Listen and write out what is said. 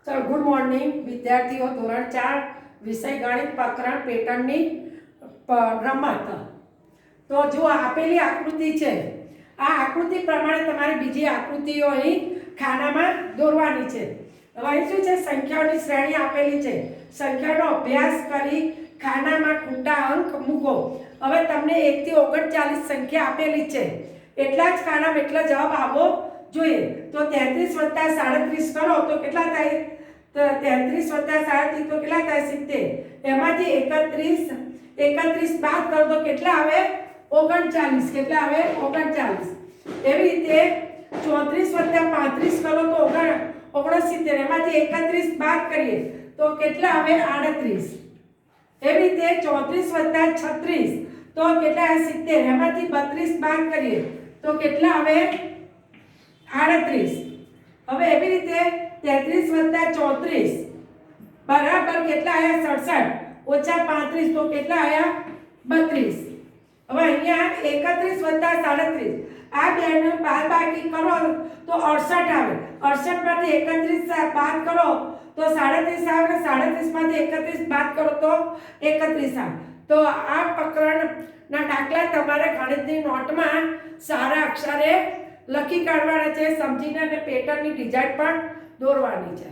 Sir good morning વિદ્યાર્થીઓ ધોરણ 4 વિષય ગણિત પ્રકરણ પેટર્નની રમત. તો જો આપેલી આકૃતિ છે, આ આકૃતિ પ્રમાણે તમારે બીજી આકૃતિઓ અહીં ખાનામાં દોરવાની છે. હવે અહીં શું છે, સંખ્યાઓની શ્રેણી આપેલી છે. સંખ્યાનો અભ્યાસ કરી ખાનામાં ખોટા અંક મૂકો. હવે તમને 1 થી 39 સંખ્યા આપેલી છે, એટલા જ ખાનામાં એટલા જવાબ આવવો જોઈએ. તો 33 + 37 કરો તો કેટલા થાય? તો 33 + 37 તો કેટલા થાય? 70. એમાંથી 31 બાદ કરો તો કેટલા આવે? 39. કેટલા આવે? 39. એવી રીતે 34 + 35 કરો તો 69. એમાંથી 31 બાદ કરીએ તો કેટલા આવે? 38. એવી રીતે 34 + 36 તો કેટલા આવે? 70. એમાંથી 32 બાદ કરીએ તો કેટલા આવે? 38. હવે એવી રીતે 33 + 34 બરાબર કેટલા આવ્યા? 67 ઓછા 35 તો કેટલા આવ્યા? 32. હવે અહીંયા 31 + 37 આ બેનો બાદબાકી કરો તો 68 આવે. 68 માંથી 31 બાદ કરો તો 37 આવે. 37 માંથી 31 બાદ કરો તો 31 આવે. તો આ પ્રકરણના દાખલા તમારે ગણિતની નોટમાં સારા અક્ષરે લખી કાઢવાના છે, સમજીને અને પેટર્નની ડિઝાઇન પણ દોરવાની છે.